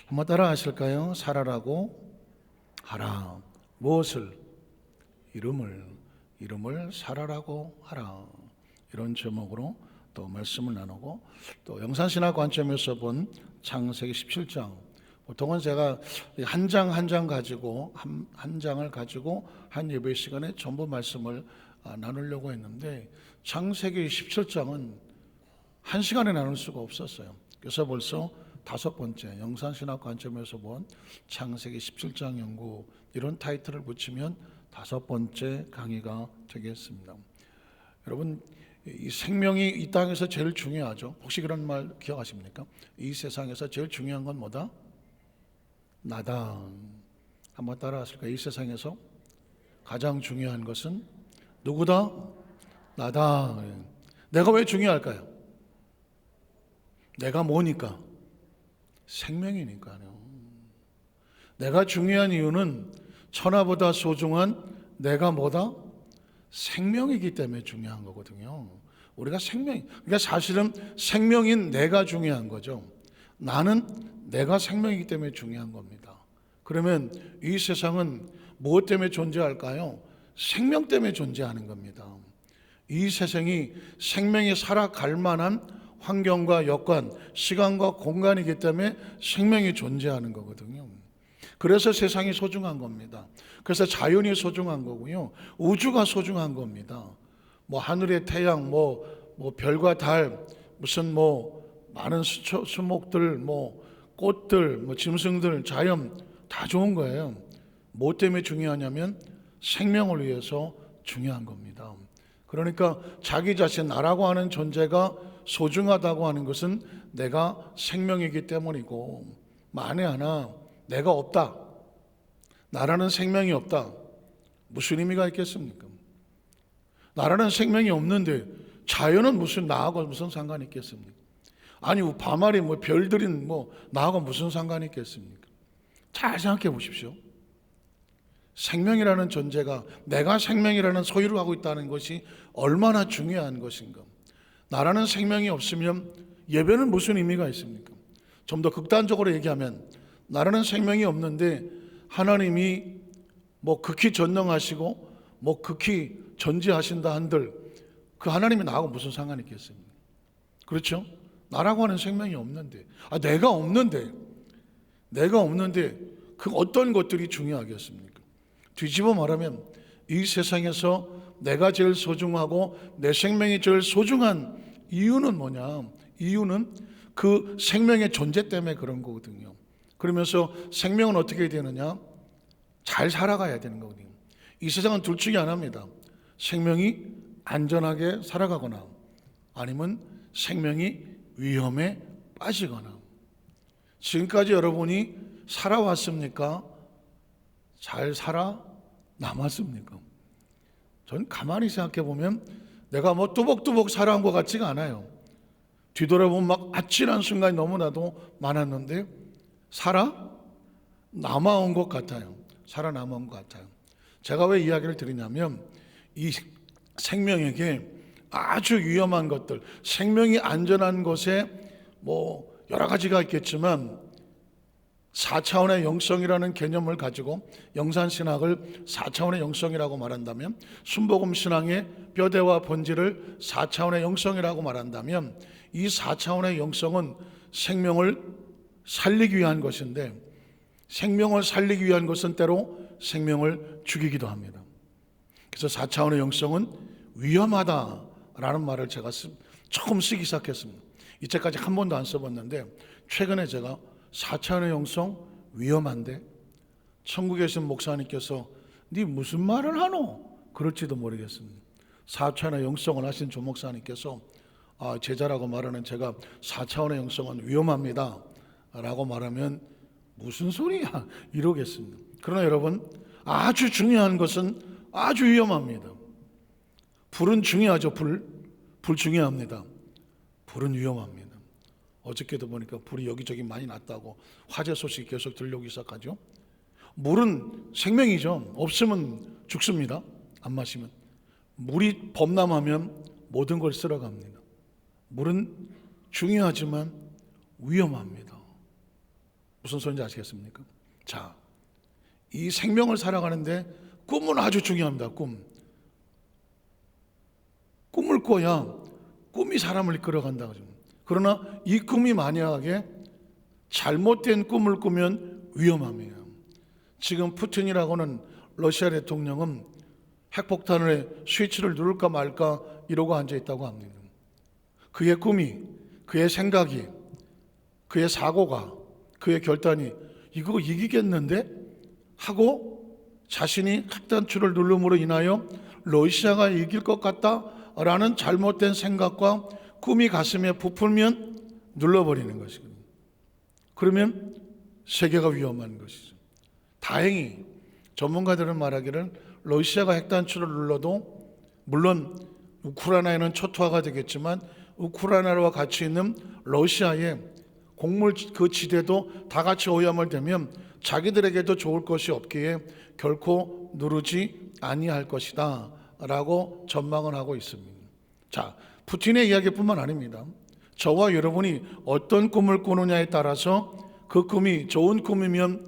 한번 따라 하실까요? 살아라고 하라. 무엇을? 이름을 살아라고 하라. 이런 제목으로 또 말씀을 나누고, 또 영산신학 관점에서 본 창세기 17장, 보통은 제가 한 장 한 장 가지고 한 장을 가지고 한 예배 시간에 전부 말씀을 나누려고 했는데, 창세기 17장은 한 시간에 나눌 수가 없었어요. 그래서 벌써 5번째 영산신학 관점에서 본 창세기 17장 연구, 이런 타이틀을 붙이면 5번째 강의가 되겠습니다. 여러분, 이 생명이 이 땅에서 제일 중요하죠. 혹시 그런 말 기억하십니까? 이 세상에서 제일 중요한 건 뭐다? 나다. 한번 따라 하실까요? 이 세상에서 가장 중요한 것은 누구다? 나다. 내가 왜 중요할까요? 내가 뭐니까? 생명이니까요. 내가 중요한 이유는 천하보다 소중한 내가 뭐다? 생명이기 때문에 중요한 거거든요. 우리가 그러니까 사실은 생명인 내가 중요한 거죠. 나는 내가 생명이기 때문에 중요한 겁니다. 그러면 이 세상은 무엇 때문에 존재할까요? 생명 때문에 존재하는 겁니다. 이 세상이 생명이 살아갈 만한 환경과 여건, 시간과 공간이기 때문에 생명이 존재하는 거거든요. 그래서 세상이 소중한 겁니다. 그래서 자연이 소중한 거고요. 우주가 소중한 겁니다. 뭐 하늘의 태양, 뭐 별과 달, 무슨 많은 수목들, 꽃들, 짐승들, 자연 다 좋은 거예요. 뭐 때문에 중요하냐면 생명을 위해서 중요한 겁니다. 그러니까 자기 자신, 나라고 하는 존재가 소중하다고 하는 것은 내가 생명이기 때문이고, 만에 하나 내가 없다, 나라는 생명이 없다, 무슨 의미가 있겠습니까? 나라는 생명이 없는데 자연은 나하고 무슨 상관이 있겠습니까? 아니 밤하리 별들이 나하고 무슨 상관이 있겠습니까? 잘 생각해 보십시오. 생명이라는 존재가, 내가 생명이라는 소유를 하고 있다는 것이 얼마나 중요한 것인가. 나라는 생명이 없으면 예배는 무슨 의미가 있습니까? 좀 더 극단적으로 얘기하면, 나라는 생명이 없는데 하나님이 극히 전능하시고 극히 전지하신다 한들, 그 하나님이 나하고 무슨 상관이 있겠습니까? 그렇죠? 나라고 하는 생명이 없는데, 내가 없는데 그 어떤 것들이 중요하겠습니까? 뒤집어 말하면 이 세상에서 내가 제일 소중하고 내 생명이 제일 소중한 이유는 뭐냐? 이유는 그 생명의 존재 때문에 그런 거거든요. 그러면서 생명은 어떻게 되느냐? 잘 살아가야 되는 거거든요. 이 세상은 둘 중에 하나입니다. 생명이 안전하게 살아가거나, 아니면 생명이 위험에 빠지거나. 지금까지 여러분이 살아왔습니까? 잘 살아남았습니까? 전 가만히 생각해 보면 내가 뚜벅뚜벅 살아온 것 같지가 않아요. 뒤돌아보면 아찔한 순간이 너무나도 많았는데 살아남아온 것 같아요. 살아남아온 것 같아요. 제가 왜 이야기를 드리냐면, 이 생명에게 아주 위험한 것들, 생명이 안전한 것에 여러 가지가 있겠지만, 4차원의 영성이라는 개념을 가지고 영산신학을 4차원의 영성이라고 말한다면, 순복음신앙의 뼈대와 본질을 4차원의 영성이라고 말한다면, 이 4차원의 영성은 생명을 살리기 위한 것인데, 생명을 살리기 위한 것은 때로 생명을 죽이기도 합니다. 그래서 4차원의 영성은 위험하다라는 말을 제가 처음 쓰기 시작했습니다. 이때까지 한 번도 안 써봤는데, 최근에 제가 4차원의 영성 위험한데, 천국에 계신 목사님께서 네 무슨 말을 하노? 그럴지도 모르겠습니다. 4차원의 영성을 하신 조 목사님께서 제자라고 말하는 제가 4차원의 영성은 위험합니다 라고 말하면 무슨 소리야 이러겠습니다. 그러나 여러분, 아주 중요한 것은 아주 위험합니다. 불은 중요하죠. 불 중요합니다. 불은 위험합니다. 어저께도 보니까 불이 여기저기 많이 났다고 화재 소식이 계속 들려오기 시작하죠. 물은 생명이죠. 없으면 죽습니다. 안 마시면. 물이 범람하면 모든 걸 쓸어갑니다. 물은 중요하지만 위험합니다. 무슨 소리인지 아시겠습니까? 자, 이 생명을 살아가는데 꿈은 아주 중요합니다. 꿈을 꿔야 꿈이 사람을 이끌어간다. 그러나 이 꿈이 만약에 잘못된 꿈을 꾸면 위험합니다. 지금 푸틴이라고는 러시아 대통령은 핵폭탄의 스위치를 누를까 말까 이러고 앉아있다고 합니다. 그의 꿈이, 그의 생각이, 그의 사고가, 그의 결단이 이거 이기겠는데? 하고 자신이 핵단추를 누름으로 인하여 러시아가 이길 것 같다라는 잘못된 생각과 꿈이 가슴에 부풀면 눌러버리는 것이거든요. 그러면 세계가 위험한 것이죠. 다행히 전문가들은 말하기를 러시아가 핵단추를 눌러도 물론 우크라이나에는 초토화가 되겠지만 우크라이나와 같이 있는 러시아의 곡물 그 지대도 다 같이 오염을 되면 자기들에게도 좋을 것이 없기에 결코 누르지 아니할 것이다 라고 전망을 하고 있습니다. 자, 푸틴의 이야기뿐만 아닙니다. 저와 여러분이 어떤 꿈을 꾸느냐에 따라서 그 꿈이 좋은 꿈이면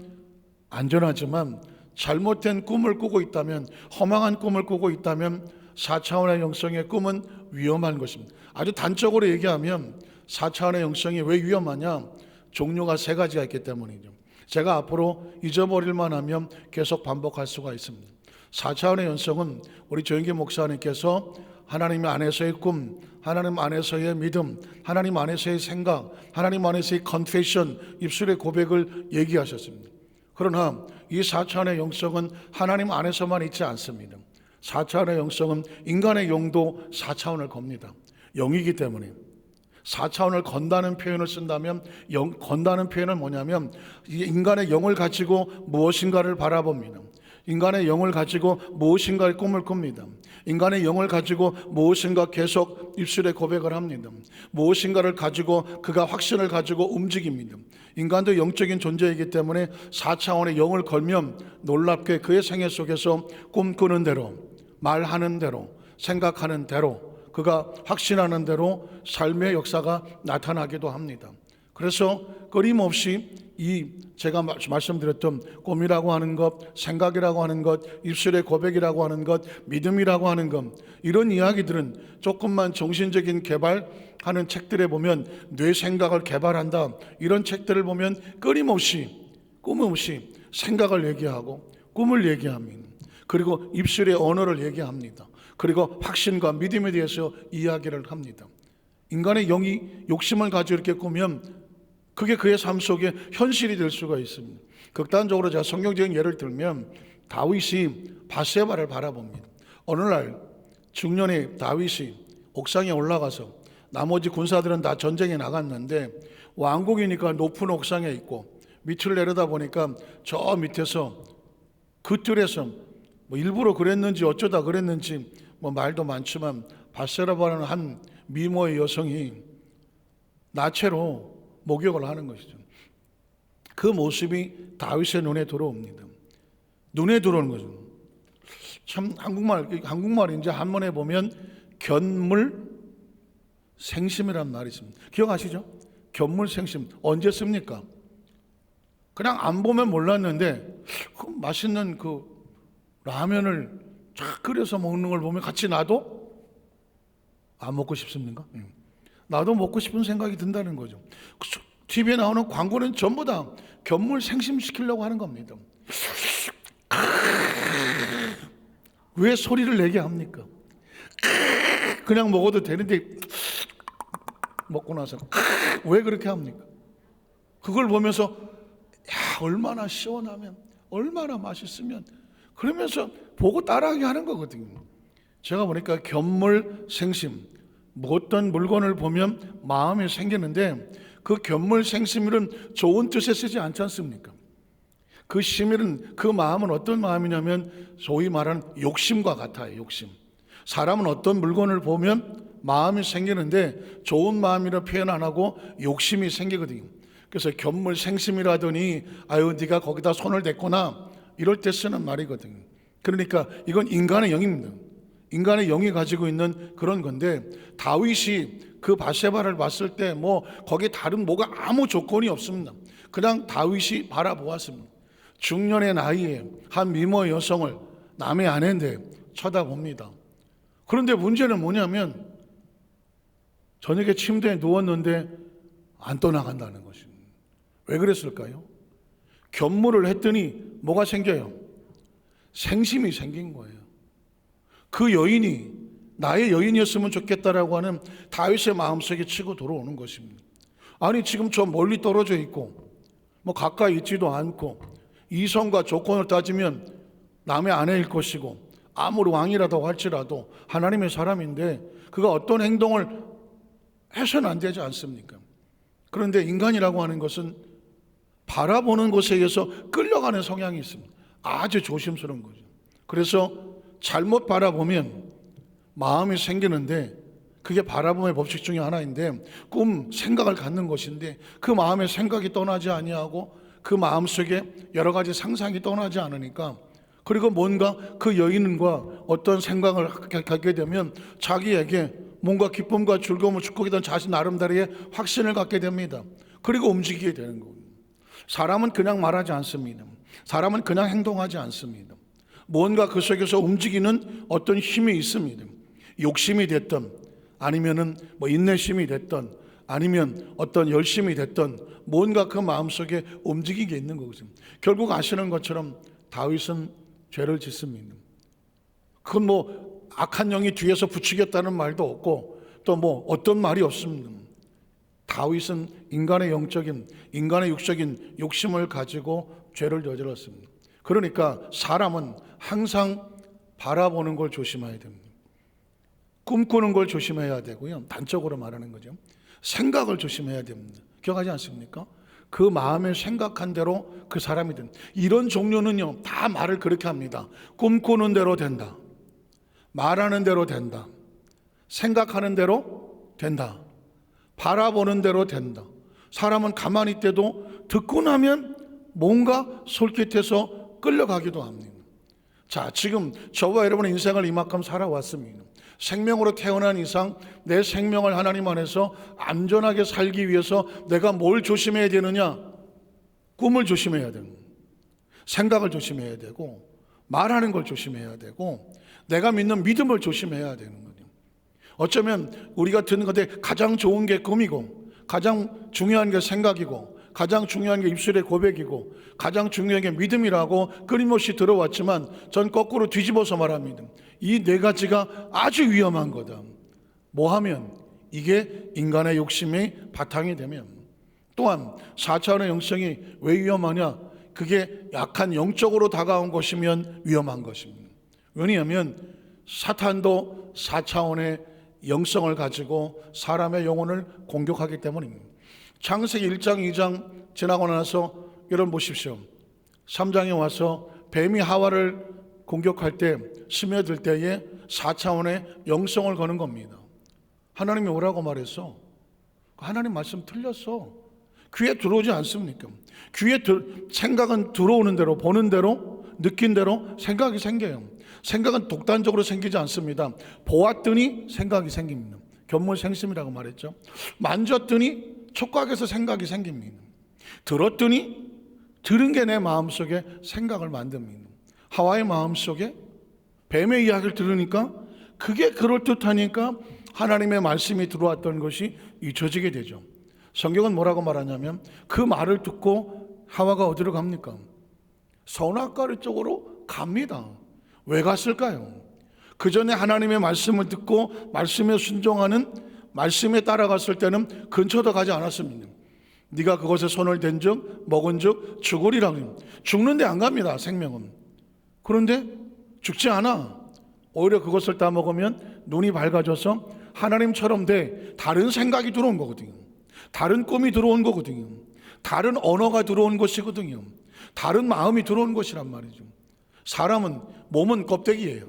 안전하지만 잘못된 꿈을 꾸고 있다면, 허망한 꿈을 꾸고 있다면 4차원의 영성의 꿈은 위험한 것입니다. 아주 단적으로 얘기하면 4차원의 영성이 왜 위험하냐? 종류가 3가지가 있기 때문이죠. 제가 앞으로 잊어버릴만 하면 계속 반복할 수가 있습니다. 4차원의 영성은 우리 조영기 목사님께서 하나님 안에서의 꿈, 하나님 안에서의 믿음, 하나님 안에서의 생각, 하나님 안에서의 confession, 입술의 고백을 얘기하셨습니다. 그러나 이 4차원의 영성은 하나님 안에서만 있지 않습니다. 4차원의 영성은 인간의 영도 4차원을 겁니다. 영이기 때문에 4차원을 건다는 표현을 쓴다면 건다는 표현은 뭐냐면 인간의 영을 가지고 무엇인가를 바라봅니다. 인간의 영을 가지고 무엇인가의 꿈을 꿉니다. 인간의 영을 가지고 무엇인가 계속 입술에 고백을 합니다. 무엇인가를 가지고 그가 확신을 가지고 움직입니다. 인간도 영적인 존재이기 때문에 4차원의 영을 걸면 놀랍게 그의 생애 속에서 꿈꾸는 대로, 말하는 대로, 생각하는 대로, 그가 확신하는 대로 삶의 역사가 나타나기도 합니다. 그래서 끊임없이 이 제가 말씀드렸던 꿈이라고 하는 것, 생각이라고 하는 것, 입술의 고백이라고 하는 것, 믿음이라고 하는 것, 이런 이야기들은 조금만 정신적인 개발하는 책들에 보면 뇌 생각을 개발한다, 이런 책들을 보면 끊임없이 생각을 얘기하고 꿈을 얘기합니다. 그리고 입술의 언어를 얘기합니다. 그리고 확신과 믿음에 대해서 이야기를 합니다. 인간의 영이 욕심을 가지고 이렇게 꾸면 그게 그의 삶 속에 현실이 될 수가 있습니다. 극단적으로 제가 성경적인 예를 들면 다윗이 밧세바를 바라봅니다. 어느 날 중년의 다윗이 옥상에 올라가서 나머지 군사들은 다 전쟁에 나갔는데 왕궁이니까 높은 옥상에 있고 밑을 내려다 보니까 저 밑에서 그 뜰에서 뭐 일부러 그랬는지 어쩌다 그랬는지 뭐 말도 많지만 밧세바라는 한 미모의 여성이 나체로 목욕을 하는 것이죠. 그 모습이 다윗의 눈에 들어옵니다. 눈에 들어오는 거죠. 참 한국말인지 한문에 보면 견물생심이란 말이 있습니다. 기억하시죠? 견물생심 언제 씁니까? 그냥 안 보면 몰랐는데 그 맛있는 그 라면을 쫙 끓여서 먹는 걸 보면 같이 나도 안 먹고 싶습니까? 나도 먹고 싶은 생각이 든다는 거죠. TV에 나오는 광고는 전부 다 견물 생심시키려고 하는 겁니다. 왜 소리를 내게 합니까? 그냥 먹어도 되는데 먹고 나서 왜 그렇게 합니까? 그걸 보면서 야, 얼마나 시원하면, 얼마나 맛있으면, 그러면서 보고 따라하게 하는 거거든요. 제가 보니까 견물생심, 어떤 물건을 보면 마음이 생기는데 그 견물생심은 좋은 뜻에 쓰지 않지 않습니까? 그 심일은, 그 마음은 어떤 마음이냐면 소위 말하는 욕심과 같아요. 욕심. 사람은 어떤 물건을 보면 마음이 생기는데 좋은 마음이라 표현 안 하고 욕심이 생기거든요. 그래서 견물생심이라더니 아유 네가 거기다 손을 댔구나, 이럴 때 쓰는 말이거든요. 그러니까 이건 인간의 영입니다. 인간의 영이 가지고 있는 그런 건데 다윗이 그 밧세바를 봤을 때 뭐 거기에 다른 뭐가 아무 조건이 없습니다. 그냥 다윗이 바라보았습니다. 중년의 나이에 한 미모 여성을 남의 아내인데 쳐다봅니다. 그런데 문제는 뭐냐면 저녁에 침대에 누웠는데 안 떠나간다는 것입니다. 왜 그랬을까요? 견물을 했더니 뭐가 생겨요? 생심이 생긴 거예요. 그 여인이 나의 여인이었으면 좋겠다라고 하는 다윗의 마음속에 치고 들어오는 것입니다. 아니 지금 저 멀리 떨어져 있고 뭐 가까이 있지도 않고 이성과 조건을 따지면 남의 아내일 것이고 아무리 왕이라도 할지라도 하나님의 사람인데 그가 어떤 행동을 해서는 안 되지 않습니까? 그런데 인간이라고 하는 것은 바라보는 것에 의해서 끌려가는 성향이 있습니다. 아주 조심스러운 거죠. 그래서 잘못 바라보면 마음이 생기는데 그게 바라봄의 법칙 중에 하나인데 생각을 갖는 것인데 그 마음의 생각이 떠나지 아니하고 그 마음속에 여러 가지 상상이 떠나지 않으니까 그리고 뭔가 그 여인과 어떤 생각을 갖게 되면 자기에게 뭔가 기쁨과 즐거움을 축복이던 자신 나름대로의 확신을 갖게 됩니다. 그리고 움직이게 되는 겁니다. 사람은 그냥 말하지 않습니다. 사람은 그냥 행동하지 않습니다. 뭔가 그 속에서 움직이는 어떤 힘이 있습니다. 욕심이 됐든 아니면은 뭐 인내심이 됐든 아니면 어떤 열심이 됐든 뭔가 그 마음속에 움직이게 있는 거거든요. 결국 아시는 것처럼 다윗은 죄를 짓습니다. 그건 뭐 악한 영이 뒤에서 부추겼다는 말도 없고 또 뭐 어떤 말이 없습니다. 다윗은 인간의 영적인 인간의 육적인 욕심을 가지고 죄를 저질렀습니다. 그러니까 사람은 항상 바라보는 걸 조심해야 됩니다. 꿈꾸는 걸 조심해야 되고요. 단적으로 말하는 거죠. 생각을 조심해야 됩니다. 기억하지 않습니까? 그 마음에 생각한 대로 그 사람이 된다. 이런 종류는요 다 말을 그렇게 합니다. 꿈꾸는 대로 된다. 말하는 대로 된다. 생각하는 대로 된다. 바라보는 대로 된다. 사람은 가만히 있대도 듣고 나면 뭔가 솔깃해서 끌려가기도 합니다. 자, 지금 저와 여러분의 인생을 이만큼 살아왔습니다. 생명으로 태어난 이상 내 생명을 하나님 안에서 안전하게 살기 위해서 내가 뭘 조심해야 되느냐? 꿈을 조심해야 되고 생각을 조심해야 되고 말하는 걸 조심해야 되고 내가 믿는 믿음을 조심해야 되는 거죠. 어쩌면 우리가 듣는 것에 가장 좋은 게 꿈이고 가장 중요한 게 생각이고 가장 중요한 게 입술의 고백이고 가장 중요한 게 믿음이라고 끊임없이 들어왔지만 전 거꾸로 뒤집어서 말합니다. 이 네 가지가 아주 위험한 거다. 뭐 하면 이게 인간의 욕심의 바탕이 되면 또한 4차원의 영성이 왜 위험하냐? 그게 약한 영적으로 다가온 것이면 위험한 것입니다. 왜냐하면 사탄도 4차원의 영성을 가지고 사람의 영혼을 공격하기 때문입니다. 창세기 1장 2장 지나고 나서 여러분 보십시오. 3장에 와서 뱀이 하와를 공격할 때 스며들 때에 4차원의 영성을 거는 겁니다. 하나님이 오라고 말했어. 하나님 말씀 틀렸어. 귀에 들어오지 않습니까? 귀에 생각은 들어오는 대로 보는 대로 느낀 대로 생각이 생겨요. 생각은 독단적으로 생기지 않습니다. 보았더니 생각이 생깁니다. 견물생심이라고 말했죠. 만졌더니 촉각에서 생각이 생깁니다. 들었더니 들은 게 내 마음속에 생각을 만듭니다. 하와의 마음속에 뱀의 이야기를 들으니까 그게 그럴듯하니까 하나님의 말씀이 들어왔던 것이 잊혀지게 되죠. 성경은 뭐라고 말하냐면 그 말을 듣고 하와가 어디로 갑니까? 선악과를 쪽으로 갑니다. 왜 갔을까요? 그 전에 하나님의 말씀을 듣고 말씀에 순종하는 말씀에 따라갔을 때는 근처도 가지 않았습니다. 네가 그것에 손을 댄 즉 먹은 즉 죽으리라. 죽는데 안 갑니다. 생명은. 그런데 죽지 않아. 오히려 그것을 따 먹으면 눈이 밝아져서 하나님처럼 돼 다른 생각이 들어온 거거든요. 다른 꿈이 들어온 거거든요. 다른 언어가 들어온 것이거든요. 다른 마음이 들어온 것이란 말이죠. 사람은 몸은 껍데기예요.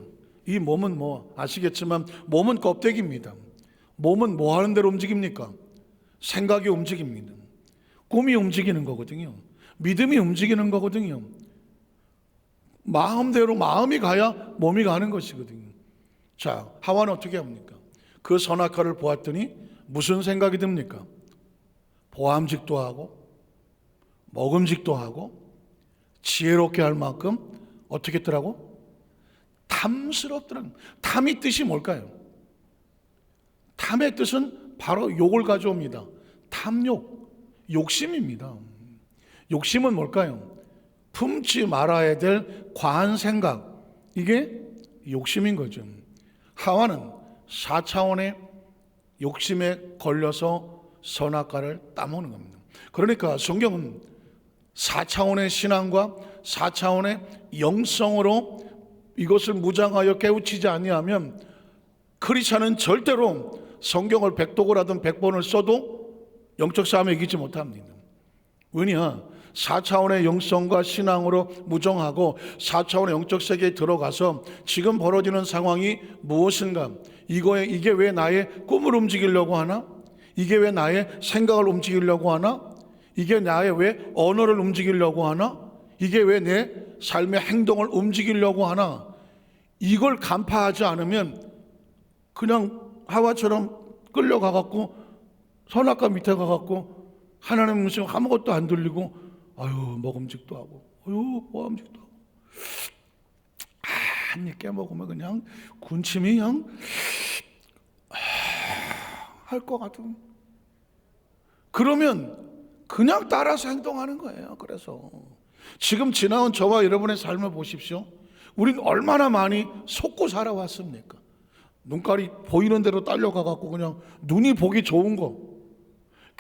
이 몸은 뭐 아시겠지만 몸은 껍데기입니다. 몸은 뭐 하는 대로 움직입니까? 생각이 움직입니다. 꿈이 움직이는 거거든요. 믿음이 움직이는 거거든요. 마음대로 마음이 가야 몸이 가는 것이거든요. 자, 하와는 어떻게 합니까? 그 선악과를 보았더니 무슨 생각이 듭니까? 보암직도 하고 먹음직도 하고 지혜롭게 할 만큼 어떻게 했더라고? 탐스럽더라고. 탐의 뜻이 뭘까요? 탐의 뜻은 바로 욕을 가져옵니다. 탐욕, 욕심입니다. 욕심은 뭘까요? 품지 말아야 될 과한 생각, 이게 욕심인 거죠. 하와는 4차원의 욕심에 걸려서 선악과를 따먹는 겁니다. 그러니까 성경은 4차원의 신앙과 4차원의 영성으로 이것을 무장하여 깨우치지 아니하면 크리스찬은 절대로 성경을 100독을 하든 100번을 써도 영적 싸움에 이기지 못합니다. 왜냐? 4차원의 영성과 신앙으로 무정하고 4차원의 영적 세계에 들어가서 지금 벌어지는 상황이 무엇인가? 이게 왜 나의 꿈을 움직이려고 하나? 이게 왜 나의 생각을 움직이려고 하나? 이게 나의 왜 언어를 움직이려고 하나? 이게 왜 내 삶의 행동을 움직이려고 하나? 이걸 간파하지 않으면 그냥 하와처럼 끌려가갖고 선악과 밑에 가갖고 하나님 음성 아무것도 안 들리고 먹음직도 하고 모함직도 하고 한 입 깨먹으면 그냥 군침이 그냥 할 것 같은, 그러면 그냥 따라서 행동하는 거예요. 그래서 지금 지나온 저와 여러분의 삶을 보십시오. 우린 얼마나 많이 속고 살아왔습니까? 눈깔이 보이는 대로 딸려가갖고 그냥 눈이 보기 좋은 거,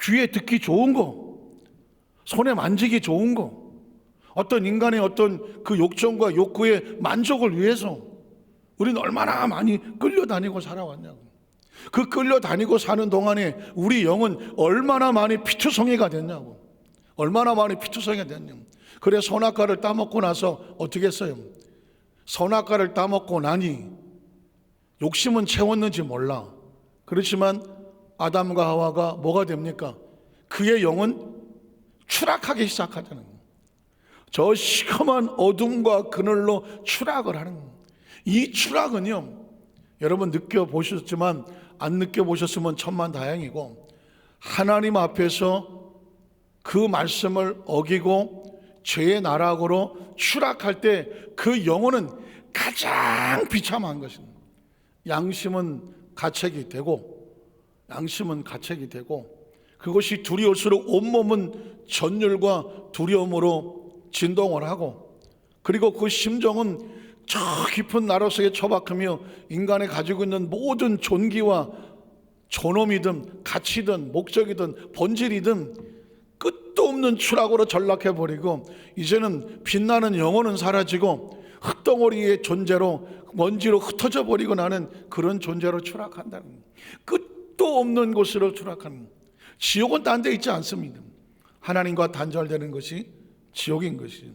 귀에 듣기 좋은 거, 손에 만지기 좋은 거, 어떤 인간의 어떤 그 욕정과 욕구의 만족을 위해서 우린 얼마나 많이 끌려다니고 살아왔냐고. 그 끌려다니고 사는 동안에 우리 영은 얼마나 많이 피투성이가 됐냐고. 얼마나 많이 피투성이가 됐냐고. 그래 선악과를 따먹고 나서 어떻게 했어요? 선악과를 따먹고 나니 욕심은 채웠는지 몰라. 그렇지만 아담과 하와가 뭐가 됩니까? 그의 영은 추락하기 시작하잖아요. 저 시커먼 어둠과 그늘로 추락을 하는 거예요. 이 추락은요, 여러분 느껴보셨지만 안 느껴보셨으면 천만다행이고, 하나님 앞에서 그 말씀을 어기고 죄의 나락으로 추락할 때 그 영혼은 가장 비참한 것입니다. 양심은 가책이 되고 그것이 두려울수록 온몸은 전율과 두려움으로 진동을 하고, 그리고 그 심정은 저 깊은 나로 속에 처박히며 인간이 가지고 있는 모든 존귀와 존엄이든 가치든 목적이든 본질이든 끝도 없는 추락으로 전락해버리고, 이제는 빛나는 영혼은 사라지고 흙덩어리의 존재로 먼지로 흩어져 버리고 나는 그런 존재로 추락한다는 거예요. 끝도 없는 곳으로 추락하는 거예요. 지옥은 딴 데 있지 않습니다. 하나님과 단절되는 것이 지옥인 것이에요.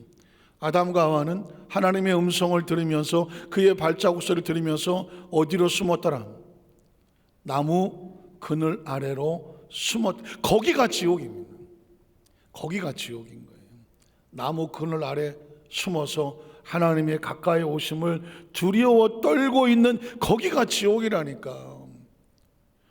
아담과 하와는 하나님의 음성을 들으면서 그의 발자국 소리를 들으면서 어디로 숨었더라? 나무 그늘 아래로 거기가 지옥입니다. 거기가 지옥인 거예요. 나무 그늘 아래 숨어서 하나님의 가까이 오심을 두려워 떨고 있는 거기가 지옥이라니까.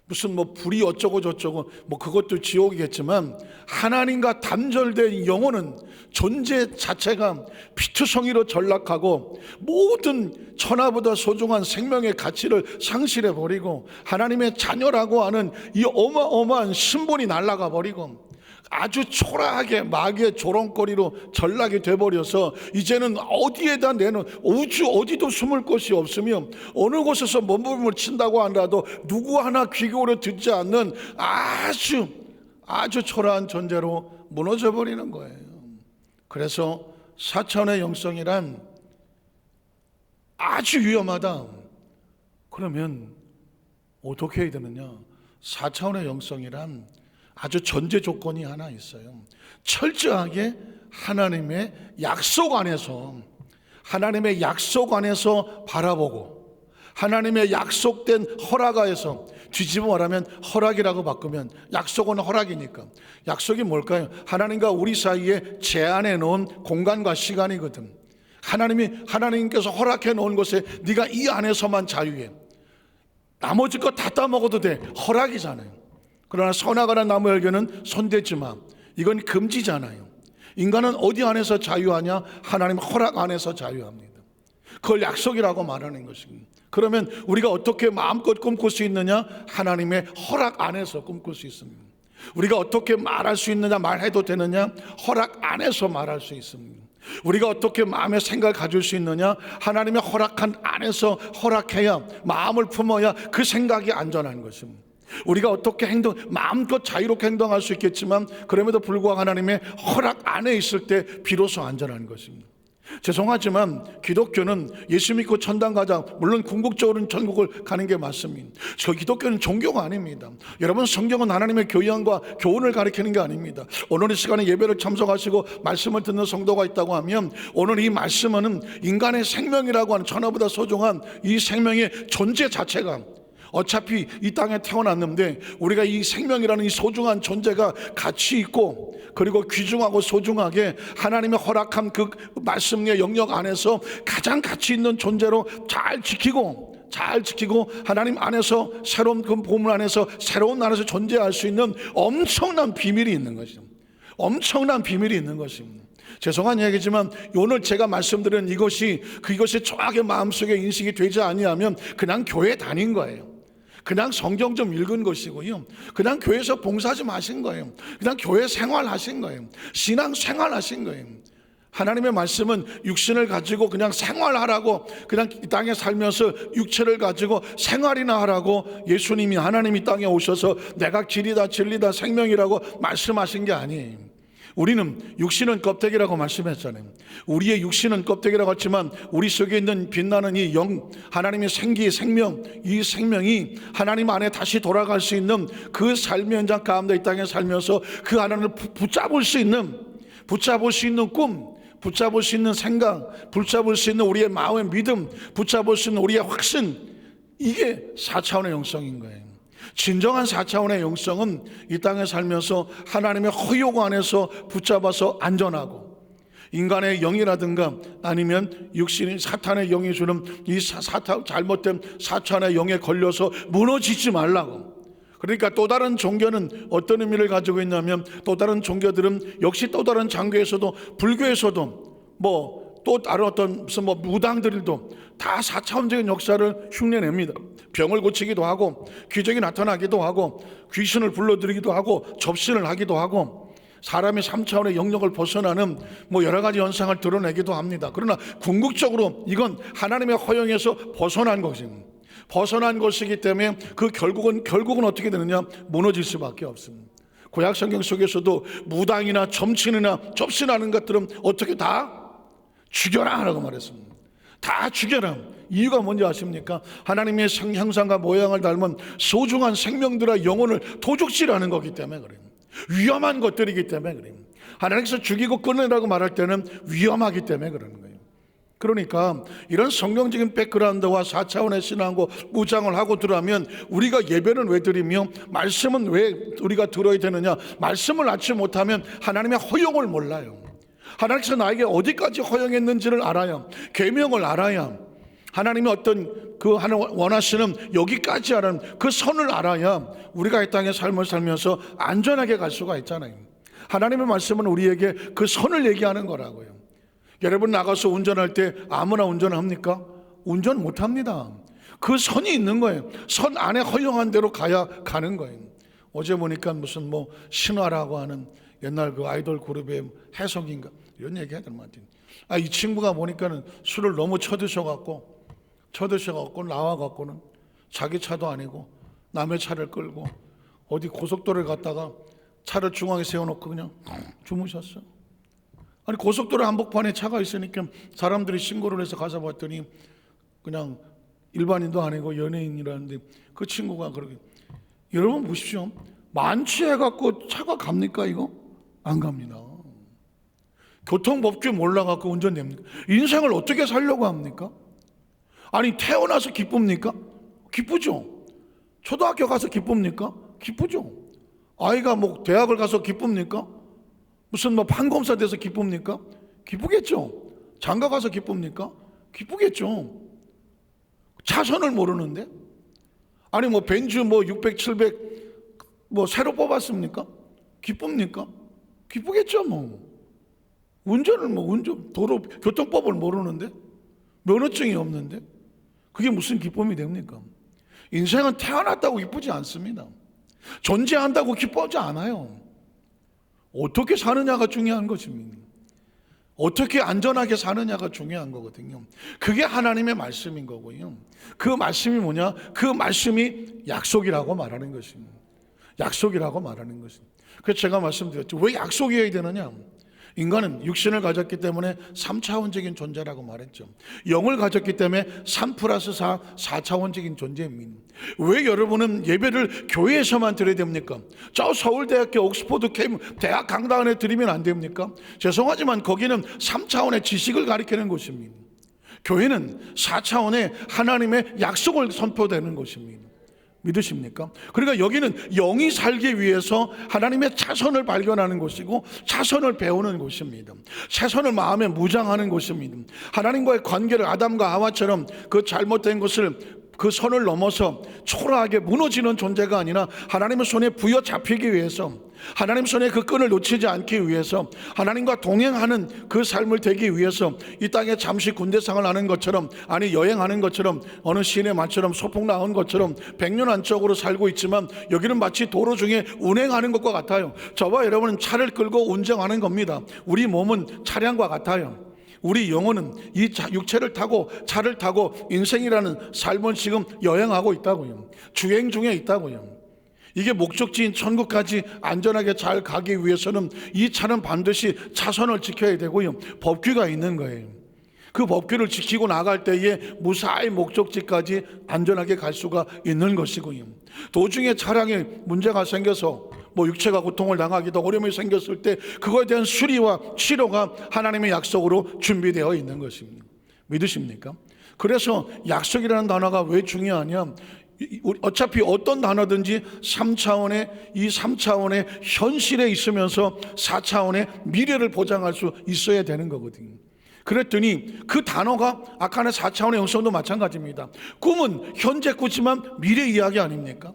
무슨 불이 어쩌고 저쩌고 그것도 지옥이겠지만, 하나님과 단절된 영혼은 존재 자체가 피투성이로 전락하고 모든 천하보다 소중한 생명의 가치를 상실해 버리고 하나님의 자녀라고 하는 이 어마어마한 신분이 날아가 버리고 아주 초라하게 마귀의 조롱거리로 전락이 돼버려서 이제는 어디에다 내는 우주 어디도 숨을 곳이 없으며 어느 곳에서 몸부림을 친다고 하더라도 누구 하나 귀 기울여 듣지 않는 아주 초라한 존재로 무너져 버리는 거예요. 그래서 4차원의 영성이란 아주 위험하다. 그러면 어떻게 해야 되느냐? 4차원의 영성이란 아주 전제 조건이 하나 있어요. 철저하게 하나님의 약속 안에서 바라보고 하나님의 약속된 허락하에서, 뒤집어 말하면 허락이라고 바꾸면 약속은 허락이니까, 약속이 뭘까요? 하나님과 우리 사이에 제한해 놓은 공간과 시간이거든. 하나님께서 허락해 놓은 것에 네가 이 안에서만 자유해. 나머지 거 다 따먹어도 돼. 허락이잖아요. 그러나 선악과나 나무 열매는 손대지 마. 이건 금지잖아요. 인간은 어디 안에서 자유하냐? 하나님 허락 안에서 자유합니다. 그걸 약속이라고 말하는 것입니다. 그러면 우리가 어떻게 마음껏 꿈꿀 수 있느냐? 하나님의 허락 안에서 꿈꿀 수 있습니다. 우리가 어떻게 말할 수 있느냐? 말해도 되느냐? 허락 안에서 말할 수 있습니다. 우리가 어떻게 마음의 생각을 가질 수 있느냐? 하나님의 허락한 안에서 허락해야, 마음을 품어야 그 생각이 안전한 것입니다. 우리가 어떻게 마음껏 자유롭게 행동할 수 있겠지만 그럼에도 불구하고 하나님의 허락 안에 있을 때 비로소 안전한 것입니다. 죄송하지만 기독교는 예수 믿고 천당 가자, 물론 궁극적으로는 천국을 가는 게 맞습니다. 저 기독교는 종교가 아닙니다. 여러분, 성경은 하나님의 교양과 교훈을 가리키는 게 아닙니다. 오늘 이 시간에 예배를 참석하시고 말씀을 듣는 성도가 있다고 하면 오늘 이 말씀은 인간의 생명이라고 하는 천하보다 소중한 이 생명의 존재 자체가, 어차피 이 땅에 태어났는데 우리가 이 생명이라는 이 소중한 존재가 가치 있고 그리고 귀중하고 소중하게 하나님의 허락한 그 말씀의 영역 안에서 가장 가치 있는 존재로 잘 지키고 하나님 안에서 새로운 그 보물 안에서 새로운 안에서 존재할 수 있는 엄청난 비밀이 있는 것입니다. 엄청난 비밀이 있는 것입니다. 죄송한 얘기지만 오늘 제가 말씀드린 이것이 정확하게 마음속에 인식이 되지 아니하면 그냥 교회 다닌 거예요. 그냥 성경 좀 읽은 것이고요. 그냥 교회에서 봉사 좀 하신 거예요. 그냥 교회 생활하신 거예요. 신앙 생활하신 거예요. 하나님의 말씀은 육신을 가지고 그냥 생활하라고, 그냥 이 땅에 살면서 육체를 가지고 생활이나 하라고 예수님이, 하나님이 땅에 오셔서 내가 길이다 진리다 생명이라고 말씀하신 게 아니에요. 우리는 육신은 껍데기라고 말씀했잖아요. 우리의 육신은 껍데기라고 했지만 우리 속에 있는 빛나는 이 영, 하나님의 생기, 생명, 이 생명이 하나님 안에 다시 돌아갈 수 있는 그 삶의 현장 가운데 이 땅에 살면서 그 하나님을 붙잡을 수 있는 꿈, 붙잡을 수 있는 생각, 붙잡을 수 있는 우리의 마음의 믿음, 붙잡을 수 있는 우리의 확신, 이게 4차원의 영성인 거예요. 진정한 4차원의 영성은 이 땅에 살면서 하나님의 허용 안에서 붙잡아서 안전하고, 인간의 영이라든가 아니면 육신인 사탄의 영이 주는 이 잘못된 4차원의 영에 걸려서 무너지지 말라고. 그러니까 또 다른 종교는 어떤 의미를 가지고 있냐면, 또 다른 종교들은 역시 또 다른 장교에서도, 불교에서도 또 다른 어떤 무슨 무당들도 다 4차원적인 역사를 흉내냅니다. 병을 고치기도 하고, 기적이 나타나기도 하고, 귀신을 불러들이기도 하고, 접신을 하기도 하고, 사람이 3차원의 영역을 벗어나는 여러 가지 현상을 드러내기도 합니다. 그러나 궁극적으로 이건 하나님의 허용에서 벗어난 것입니다. 벗어난 것이기 때문에 그 결국은 어떻게 되느냐? 무너질 수밖에 없습니다. 구약 성경 속에서도 무당이나 점친이나 접신하는 것들은 어떻게 다 죽여라 라고 말했습니다. 다 죽여라. 이유가 뭔지 아십니까? 하나님의 형상과 모양을 닮은 소중한 생명들의 영혼을 도둑질하는 거기 때문에 그래요. 위험한 것들이기 때문에 그래요. 하나님께서 죽이고 끊으라고 말할 때는 위험하기 때문에 그러는 거예요. 그러니까 이런 성경적인 백그라운드와 4차원의 신앙과 무장을 하고 들어가면 우리가 예배는 왜 드리며 말씀은 왜 우리가 들어야 되느냐? 말씀을 낳지 못하면 하나님의 허용을 몰라요. 하나님께서 나에게 어디까지 허용했는지를 알아야, 계명을 알아야, 하나님이 어떤 그 원하시는 여기까지 하는 그 선을 알아야 우리가 이 땅의 삶을 살면서 안전하게 갈 수가 있잖아요. 하나님의 말씀은 우리에게 그 선을 얘기하는 거라고요. 여러분 나가서 운전할 때 아무나 운전합니까? 운전 못합니다. 그 선이 있는 거예요. 선 안에 허용한 대로 가야 가는 거예요. 어제 보니까 무슨 신화라고 하는 옛날 그 아이돌 그룹의 해석인가 이런 얘기 하더만 같아요. 이 친구가 보니까는 술을 너무 쳐드셔갖고 나와갖고는 자기 차도 아니고 남의 차를 끌고 어디 고속도로를 갔다가 차를 중앙에 세워놓고 그냥 주무셨어. 아니 고속도로 한복판에 차가 있으니까 사람들이 신고를 해서 가서 봤더니 그냥 일반인도 아니고 연예인이라는데 그 친구가 그러게. 여러분 보십시오. 만취해갖고 차가 갑니까 이거? 안 갑니다. 교통법규 몰라갖고 운전됩니까? 인생을 어떻게 살려고 합니까? 아니 태어나서 기쁩니까? 기쁘죠. 초등학교 가서 기쁩니까? 기쁘죠. 아이가 대학을 가서 기쁩니까? 무슨 판검사 돼서 기쁩니까? 기쁘겠죠. 장가 가서 기쁩니까? 기쁘겠죠. 차선을 모르는데? 아니 벤츠 600, 700 새로 뽑았습니까? 기쁩니까? 기쁘겠죠. 도로 교통법을 모르는데, 면허증이 없는데 그게 무슨 기쁨이 됩니까? 인생은 태어났다고 기쁘지 않습니다. 존재한다고 기뻐하지 않아요. 어떻게 사느냐가 중요한 것입니다. 어떻게 안전하게 사느냐가 중요한 거거든요. 그게 하나님의 말씀인 거고요. 그 말씀이 뭐냐? 그 말씀이 약속이라고 말하는 것입니다. 약속이라고 말하는 것입니다. 그래서 제가 말씀드렸죠. 왜 약속이어야 되느냐? 인간은 육신을 가졌기 때문에 3차원적인 존재라고 말했죠. 영을 가졌기 때문에 3+4, 4차원적인 존재입니다. 왜 여러분은 예배를 교회에서만 드려야 됩니까? 저 서울대학교 옥스퍼드 대학 강당에 드리면 안 됩니까? 죄송하지만 거기는 3차원의 지식을 가리키는 곳입니다. 교회는 4차원의 하나님의 약속을 선포되는 곳입니다. 믿으십니까? 그러니까 여기는 영이 살기 위해서 하나님의 차선을 발견하는 곳이고 차선을 배우는 곳입니다. 차선을 마음에 무장하는 곳입니다. 하나님과의 관계를 아담과 하와처럼 그 잘못된 것을 그 선을 넘어서 초라하게 무너지는 존재가 아니라 하나님의 손에 부여잡히기 위해서, 하나님 손에 그 끈을 놓치지 않기 위해서, 하나님과 동행하는 그 삶을 되기 위해서 이 땅에 잠시 군대생활 하는 것처럼, 아니 여행하는 것처럼, 어느 시인의 말처럼 소풍 나온 것처럼 백년 안쪽으로 살고 있지만 여기는 마치 도로 중에 운행하는 것과 같아요. 저와 여러분은 차를 끌고 운전하는 겁니다. 우리 몸은 차량과 같아요. 우리 영혼은 이 육체를 타고 차를 타고 인생이라는 삶을 지금 여행하고 있다고요. 주행 중에 있다고요. 이게 목적지인 천국까지 안전하게 잘 가기 위해서는 이 차는 반드시 차선을 지켜야 되고요. 법규가 있는 거예요. 그 법규를 지키고 나갈 때에 무사히 목적지까지 안전하게 갈 수가 있는 것이고요. 도중에 차량에 문제가 생겨서 육체가 고통을 당하기도 어려움이 생겼을 때 그거에 대한 수리와 치료가 하나님의 약속으로 준비되어 있는 것입니다. 믿으십니까? 그래서 약속이라는 단어가 왜 중요하냐? 어차피 어떤 단어든지 3차원의 현실에 있으면서 4차원의 미래를 보장할 수 있어야 되는 거거든요. 그랬더니 그 단어가 아까는 4차원의 영성도 마찬가지입니다. 꿈은 현재 꾸지만 미래 이야기 아닙니까?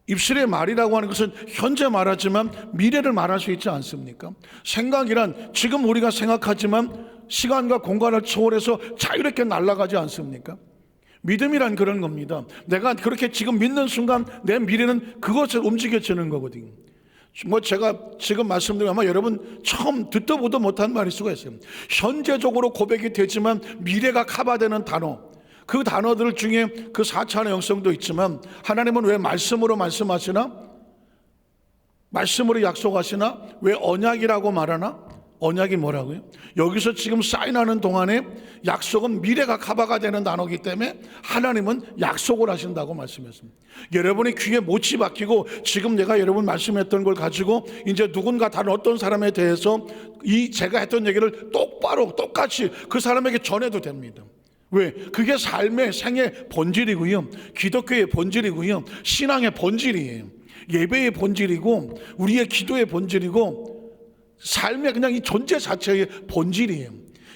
입술의 말이라고 하는 것은 현재 말하지만 미래를 말할 수 있지 않습니까? 생각이란 지금 우리가 생각하지만 시간과 공간을 초월해서 자유롭게 날아가지 않습니까? 믿음이란 그런 겁니다. 내가 그렇게 지금 믿는 순간 내 미래는 그것을 움직여지는 거거든요. 제가 지금 말씀드리면 아마 여러분 처음 듣도 보도 못한 말일 수가 있어요. 현재적으로 고백이 되지만 미래가 커버되는 단어, 그 단어들 중에 그 4차원의 영성도 있지만 하나님은 왜 말씀으로 말씀하시나? 말씀으로 약속하시나? 왜 언약이라고 말하나? 언약이 뭐라고요? 여기서 지금 사인하는 동안에 약속은 미래가 커버가 되는 단어이기 때문에 하나님은 약속을 하신다고 말씀했습니다. 여러분의 귀에 못이 박히고 지금 내가 여러분 말씀했던 걸 가지고 이제 누군가 다른 어떤 사람에 대해서 제가 했던 얘기를 똑같이 그 사람에게 전해도 됩니다. 왜? 그게 삶의 생의 본질이고요, 기독교의 본질이고요, 신앙의 본질이에요. 예배의 본질이고 우리의 기도의 본질이고 삶의 그냥 이 존재 자체의 본질이에요.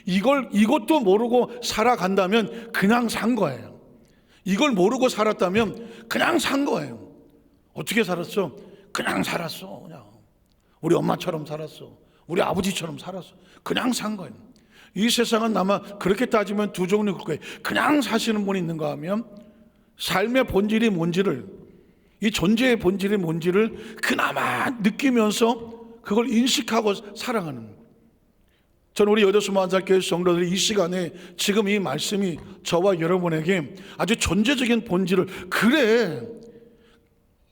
이것도 모르고 살아간다면 그냥 산 거예요. 이걸 모르고 살았다면 그냥 산 거예요. 어떻게 살았어? 그냥 살았어. 그냥 우리 엄마처럼 살았어. 우리 아버지처럼 살았어. 그냥 산 거예요. 이 세상은 아마 그렇게 따지면 두 종류일 거예요. 그냥 사시는 분이 있는가 하면 삶의 본질이 뭔지를, 이 존재의 본질이 뭔지를 그나마 느끼면서 그걸 인식하고 살아가는 거예요. 저는 우리 여대수만살교회 성도들이 이 시간에 지금 이 말씀이 저와 여러분에게 아주 존재적인 본질을, 그래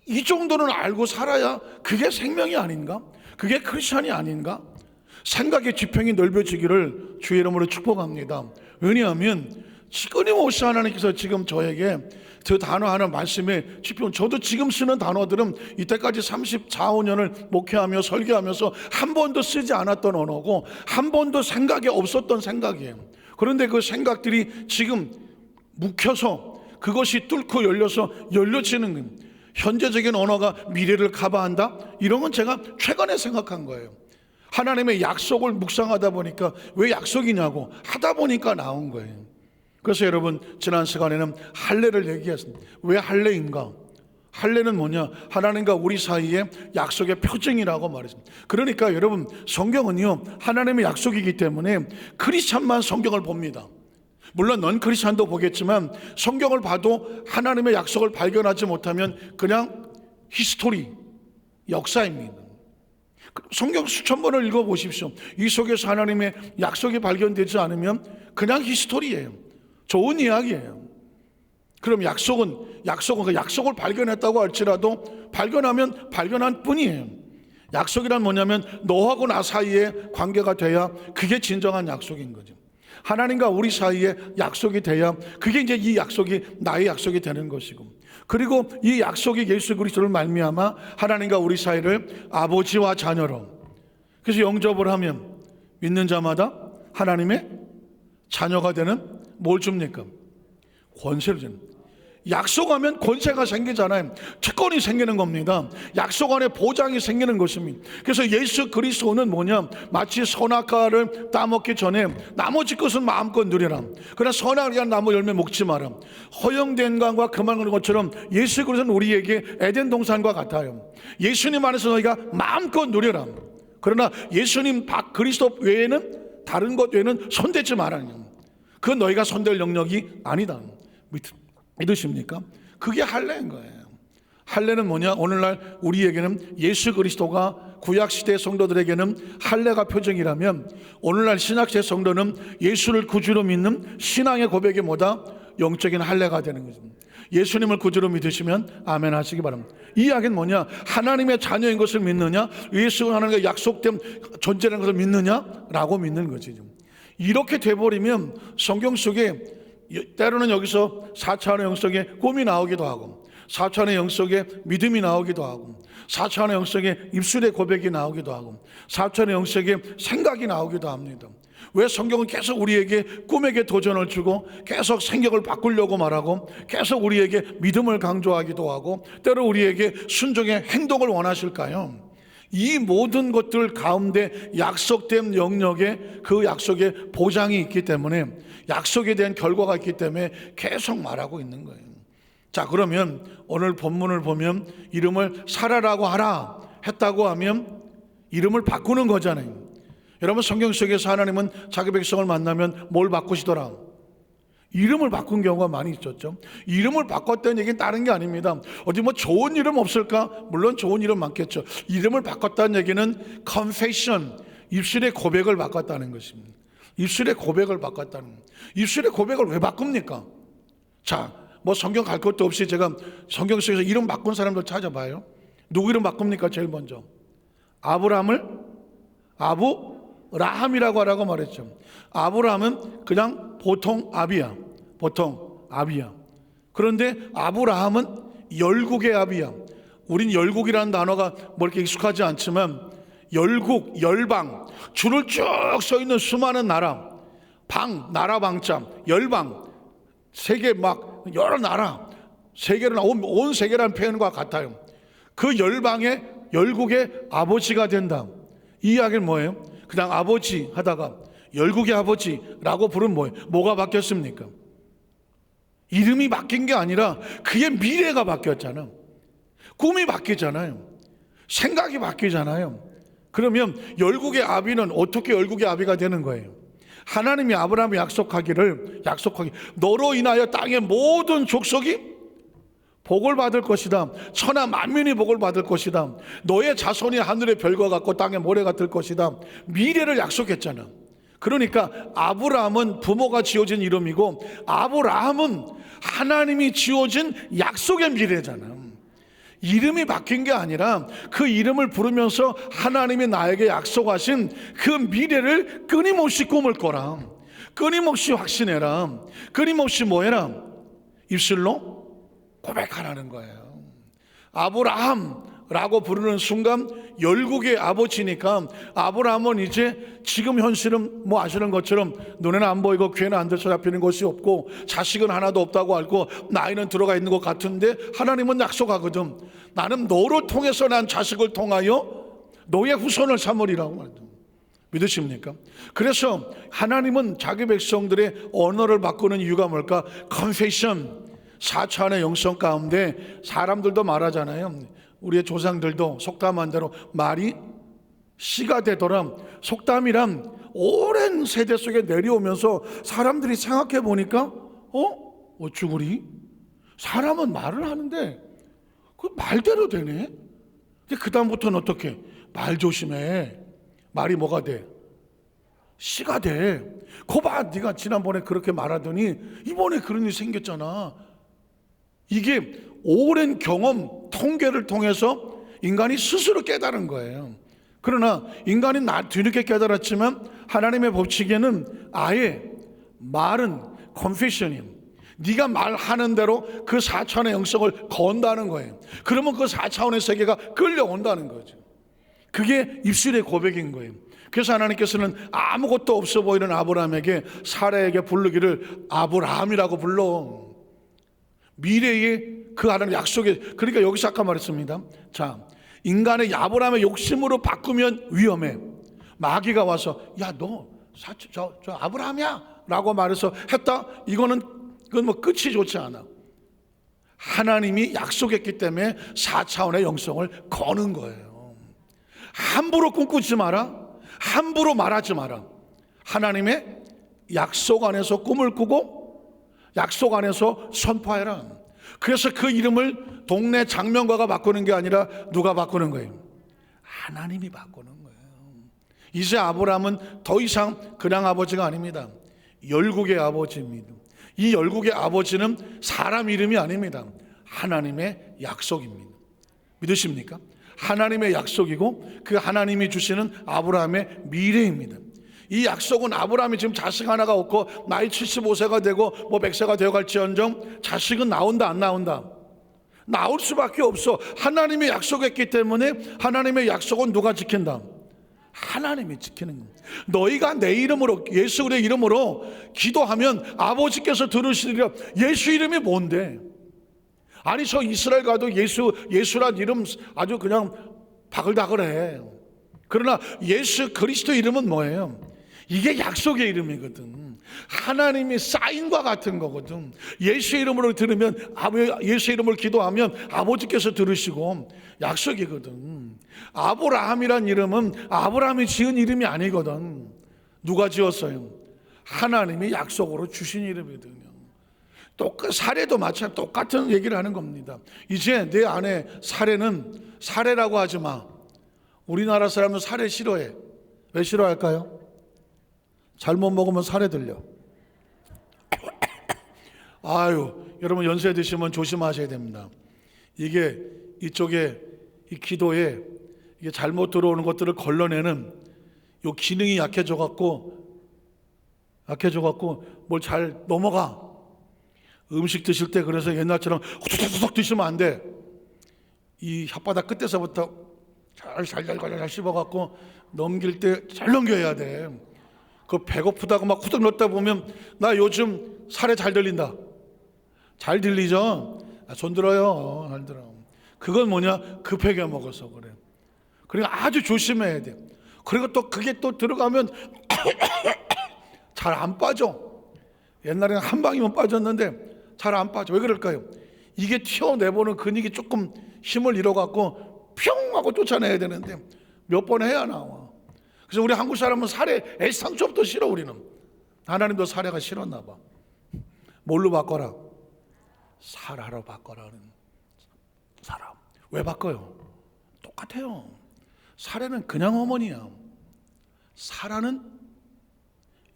이 정도는 알고 살아야 그게 생명이 아닌가? 그게 크리스천이 아닌가? 생각의 지평이 넓어지기를 주의 이름으로 축복합니다. 왜냐하면 끊임없이 하나님께서 지금 저에게 그 단어 하나 말씀에 지평, 저도 지금 쓰는 단어들은 이때까지 34~5년을 목회하며 설교하면서 한 번도 쓰지 않았던 언어고 한 번도 생각에 없었던 생각이에요. 그런데 그 생각들이 지금 묵혀서 그것이 뚫고 열려지는 거예요. 현재적인 언어가 미래를 커버한다? 이런 건 제가 최근에 생각한 거예요. 하나님의 약속을 묵상하다 보니까 왜 약속이냐고 하다 보니까 나온 거예요. 그래서 여러분 지난 시간에는 할례를 얘기했습니다. 왜 할례인가? 할례는 뭐냐? 하나님과 우리 사이의 약속의 표징이라고 말했습니다. 그러니까 여러분, 성경은요 하나님의 약속이기 때문에 크리스찬만 성경을 봅니다. 물론 넌 크리스찬도 보겠지만 성경을 봐도 하나님의 약속을 발견하지 못하면 그냥 히스토리, 역사입니다. 성경 수천 번을 읽어보십시오. 이 속에서 하나님의 약속이 발견되지 않으면 그냥 히스토리예요. 좋은 이야기예요. 그럼 약속은 그 약속을 발견했다고 할지라도 발견하면 발견한 뿐이에요. 약속이란 뭐냐면 너하고 나 사이의 관계가 돼야 그게 진정한 약속인 거죠. 하나님과 우리 사이에 약속이 돼야 그게 이제 이 약속이 나의 약속이 되는 것이고, 그리고 이 약속이 예수 그리스도를 말미암아 하나님과 우리 사이를 아버지와 자녀로, 그래서 영접을 하면 믿는 자마다 하나님의 자녀가 되는 뭘 줍니까? 권세를 줍니다. 약속하면 권세가 생기잖아요. 특권이 생기는 겁니다. 약속 안에 보장이 생기는 것입니다. 그래서 예수 그리스도는 뭐냐, 마치 선악과를 따먹기 전에 나머지 것은 마음껏 누리라, 그러나 선악을 위한 나무 열매 먹지 마라, 허용된 것과 금하는 것처럼 예수 그리스도는 우리에게 에덴 동산과 같아요. 예수님 안에서 너희가 마음껏 누려라. 그러나 예수님 그리스도 외에는, 다른 것 외에는 손대지 말라. 그건 너희가 손댈 영역이 아니다. 믿으십니까? 그게 할례인 거예요. 할례는 뭐냐? 오늘날 우리에게는 예수 그리스도가 구약시대 성도들에게는 할례가 표정이라면, 오늘날 신약시대 성도는 예수를 구주로 믿는 신앙의 고백이 뭐다? 영적인 할례가 되는 거죠. 예수님을 구주로 믿으시면 아멘 하시기 바랍니다. 이 이야기는 뭐냐? 하나님의 자녀인 것을 믿느냐, 예수가 하나님과 약속된 존재라는 것을 믿느냐라고 믿는 거지. 이렇게 돼버리면 성경 속에 때로는 여기서 4차원의 영성의 꿈이 나오기도 하고, 4차원의 영성의 믿음이 나오기도 하고, 4차원의 영성의 입술의 고백이 나오기도 하고, 4차원의 영성의 생각이 나오기도 합니다. 왜 성경은 계속 우리에게 꿈에게 도전을 주고 계속 생각을 바꾸려고 말하고 계속 우리에게 믿음을 강조하기도 하고 때로 우리에게 순종의 행동을 원하실까요? 이 모든 것들 가운데 약속된 영역에 그 약속의 보장이 있기 때문에, 약속에 대한 결과가 있기 때문에 계속 말하고 있는 거예요. 자, 그러면 오늘 본문을 보면 이름을 사라라고 하라 했다고 하면 이름을 바꾸는 거잖아요. 여러분, 성경 속에서 하나님은 자기 백성을 만나면 뭘 바꾸시더라? 이름을 바꾼 경우가 많이 있었죠. 이름을 바꿨다는 얘기는 다른 게 아닙니다. 어디 뭐 좋은 이름 없을까? 물론 좋은 이름 많겠죠. 이름을 바꿨다는 얘기는 confession, 입술의 고백을 바꿨다는 것입니다. 입술의 고백을 바꿨다는 거예요. 입술의 고백을 왜 바꿉니까? 자, 뭐 성경 갈 것도 없이 제가 성경 속에서 이름 바꾼 사람들 찾아봐요. 누구 이름 바꿉니까? 제일 먼저 아브라함을 아브라함이라고 하라고 말했죠. 아브라함은 그냥 보통 아비야. 그런데 아브라함은 열국의 아비야. 우린 열국이라는 단어가 뭐 이렇게 익숙하지 않지만 열국, 열방, 줄을 쭉 서 있는 수많은 나라, 나라 방자, 열방, 세계 막 여러 나라, 세계를 온 세계라는 표현과 같아요. 그 열방의 열국의 아버지가 된다. 이 이야기는 뭐예요? 그냥 아버지 하다가 열국의 아버지라고 부르면 뭐예요? 뭐가 바뀌었습니까? 이름이 바뀐 게 아니라 그의 미래가 바뀌었잖아. 꿈이 바뀌잖아요. 생각이 바뀌잖아요. 그러면 열국의 아비는 어떻게 열국의 아비가 되는 거예요? 하나님이 아브라함이 약속하기 너로 인하여 땅의 모든 족속이 복을 받을 것이다. 천하 만민이 복을 받을 것이다. 너의 자손이 하늘의 별과 같고 땅의 모래가 될 것이다. 미래를 약속했잖아. 그러니까 아브라함은 부모가 지어진 이름이고 아브라함은 하나님이 지어진 약속의 미래잖아. 이름이 바뀐 게 아니라 그 이름을 부르면서 하나님이 나에게 약속하신 그 미래를 끊임없이 꿈을 꿔라. 끊임없이 확신해라. 끊임없이 뭐해라? 입술로 고백하라는 거예요. 아브라함라고 부르는 순간 열국의 아버지니까 아브라함은 이제 지금 현실은 뭐 아시는 것처럼 눈에는 안 보이고 귀에는 안 들쳐 잡히는 것이 없고 자식은 하나도 없다고 알고 나이는 들어가 있는 것 같은데 하나님은 약속하거든. 나는 너로 통해서 난 자식을 통하여 너의 후손을 삼으리라고 말합니다. 믿으십니까? 그래서 하나님은 자기 백성들의 언어를 바꾸는 이유가 뭘까? confession, 4차원의 영성 가운데 사람들도 말하잖아요. 우리의 조상들도 속담한 대로 말이 씨가 되더라. 속담이란 오랜 세대 속에 내려오면서 사람들이 생각해 보니까 어쭈구리? 사람은 말을 하는데 그 말대로 되네. 그 다음부터는 어떻게? 말 조심해. 말이 뭐가 돼? 씨가 돼. 거봐, 네가 지난번에 그렇게 말하더니 이번에 그런 일이 생겼잖아. 이게 오랜 경험, 통계를 통해서 인간이 스스로 깨달은 거예요. 그러나 인간이 뒤늦게 깨달았지만 하나님의 법칙에는 아예 말은 confession이에요. 네가 말하는 대로 그 4차원의 영성을 건다는 거예요. 그러면 그 4차원의 세계가 끌려온다는 거죠. 그게 입술의 고백인 거예요. 그래서 하나님께서는 아무것도 없어 보이는 아브라함에게 사라에게 부르기를 아브라함이라고 불러. 미래의 그 하나님 약속에, 그러니까 여기서 아까 말했습니다. 자, 인간의 아브라함의 욕심으로 바꾸면 위험해. 마귀가 와서 야, 너 저 아브라함이야 라고 말해서 했다. 그건 뭐 끝이 좋지 않아. 하나님이 약속했기 때문에 4차원의 영성을 거는 거예요. 함부로 꿈꾸지 마라. 함부로 말하지 마라. 하나님의 약속 안에서 꿈을 꾸고 약속 안에서 선포해라. 그래서 그 이름을 동네 장명가가 바꾸는 게 아니라 누가 바꾸는 거예요? 하나님이 바꾸는 거예요. 이제 아브라함은 더 이상 그냥 아버지가 아닙니다. 열국의 아버지입니다. 이 열국의 아버지는 사람 이름이 아닙니다. 하나님의 약속입니다. 믿으십니까? 하나님의 약속이고 그 하나님이 주시는 아브라함의 미래입니다. 이 약속은 아브라함이 지금 자식 하나가 없고 나이 75세가 되고 뭐 100세가 되어갈지언정 자식은 나온다 안 나온다? 나올 수밖에 없어. 하나님이 약속했기 때문에 하나님의 약속은 누가 지킨다? 하나님이 지키는 겁니다. 너희가 내 이름으로 예수 그리스도의 이름으로 기도하면 아버지께서 들으시리라. 예수 이름이 뭔데? 아니 저 이스라엘 가도 예수란 이름 아주 그냥 바글바글해. 그러나 예수 그리스도 이름은 뭐예요? 이게 약속의 이름이거든. 하나님이 사인과 같은 거거든. 예수 이름으로 들으면 예수 이름을 기도하면 아버지께서 들으시고 약속이거든. 아브라함이란 이름은 아브라함이 지은 이름이 아니거든. 누가 지었어요? 하나님이 약속으로 주신 이름이거든요. 사례도 마찬가지 똑같은 얘기를 하는 겁니다. 이제 내 안에 사례라고 하지 마. 우리나라 사람은 사례 싫어해. 왜 싫어할까요? 잘못 먹으면 사례 들려. 아유, 여러분 연세 드시면 조심하셔야 됩니다. 이게 이쪽에 이 기도에 이게 잘못 들어오는 것들을 걸러내는 요 기능이 약해져 갖고 뭘 잘 넘어가. 음식 드실 때 그래서 옛날처럼 후두둑 드시면 안 돼. 이 혓바닥 끝에서부터 잘 씹어갖고 넘길 때 잘 넘겨야 돼. 그 배고프다고 막 후둑 넣다 보면 나 요즘 사례 잘 들린다. 잘 들리죠? 손 들어요. 잘 들어. 그건 뭐냐? 급하게 먹어서 그래. 그러니까 아주 조심해야 돼. 그리고 또 그게 또 들어가면 잘 안 빠져. 옛날에는 한 방이면 빠졌는데 잘 안 빠져. 왜 그럴까요? 이게 튀어내보는 근육이 조금 힘을 잃어갖고 평 하고 쫓아내야 되는데 몇 번 해야 나와. 그래서 우리 한국 사람은 사례 애상처부터 싫어. 우리는 하나님도 사례가 싫었나 봐. 뭘로 바꿔라? 사라로 바꿔라는 사람. 왜 바꿔요? 똑같아요. 사례는 그냥 어머니야. 사라는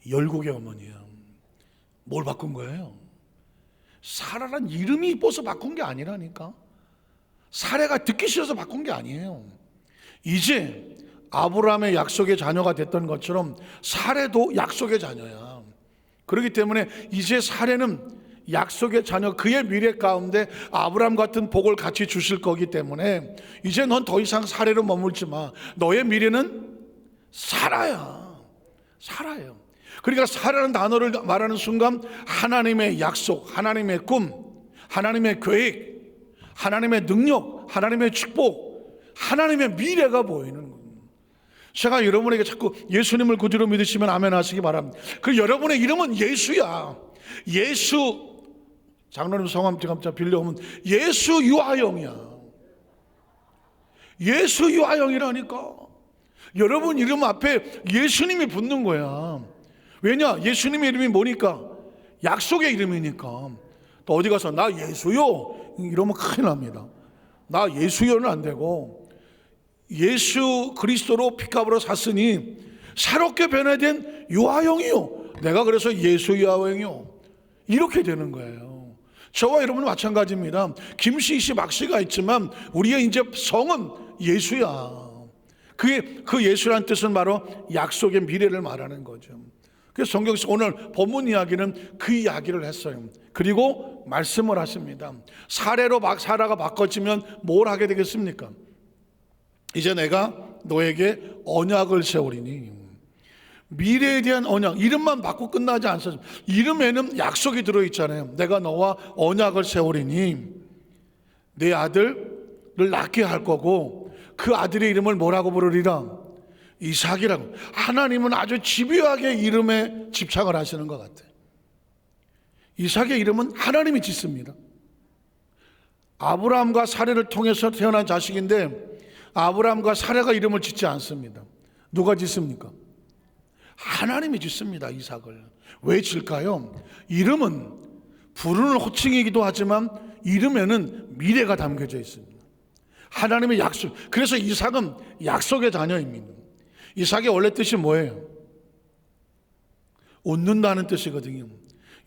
열국의 어머니야. 뭘 바꾼 거예요? 사라란 이름이 이뻐서 바꾼 게 아니라니까. 사례가 듣기 싫어서 바꾼 게 아니에요. 이제 아브라함의 약속의 자녀가 됐던 것처럼 사례도 약속의 자녀야. 그렇기 때문에 이제 사례는 약속의 자녀, 그의 미래 가운데 아브라함 같은 복을 같이 주실 거기 때문에 이제 넌 더 이상 사례로 머물지 마. 너의 미래는 사라야. 사라예요. 그러니까 사라는 단어를 말하는 순간 하나님의 약속, 하나님의 꿈, 하나님의 계획, 하나님의 능력, 하나님의 축복, 하나님의 미래가 보이는 거예요. 제가 여러분에게 자꾸 예수님을 구주로 믿으시면 아멘 하시기 바랍니다. 그 여러분의 이름은 예수야. 예수 장로님 성함 제가 빌려오면 예수 유아영이야. 예수 유아영이라니까. 여러분 이름 앞에 예수님이 붙는 거야. 왜냐? 예수님의 이름이 뭐니까? 약속의 이름이니까. 또 어디 가서 나 예수요 이러면 큰일 납니다. 나 예수요는 안 되고 예수 그리스도로 피값으로 샀으니 새롭게 변화된 유아영이요. 내가 그래서 예수 유아영이요. 이렇게 되는 거예요. 저와 여러분은 마찬가지입니다. 김씨, 씨, 막씨가 있지만 우리의 이제 성은 예수야. 그 예수란 뜻은 바로 약속의 미래를 말하는 거죠. 그래서 성경에서 오늘 본문 이야기는 그 이야기를 했어요. 그리고 말씀을 하십니다. 사라가 바꿔지면 뭘 하게 되겠습니까? 이제 내가 너에게 언약을 세우리니. 미래에 대한 언약, 이름만 바꾸고 끝나지 않습니다. 이름에는 약속이 들어있잖아요. 내가 너와 언약을 세우리니 내 아들을 낳게 할 거고 그 아들의 이름을 뭐라고 부르리라? 이삭이라고. 하나님은 아주 집요하게 이름에 집착을 하시는 것 같아요. 이삭의 이름은 하나님이 짓습니다. 아브라함과 사레를 통해서 태어난 자식인데 아브라함과 사레가 이름을 짓지 않습니다. 누가 짓습니까? 하나님이 짓습니다. 이삭을. 왜 질까요? 이름은 부르는 호칭이기도 하지만 이름에는 미래가 담겨져 있습니다. 하나님의 약속. 그래서 이삭은 약속의 자녀입니다. 이삭의 원래 뜻이 뭐예요? 웃는다는 뜻이거든요.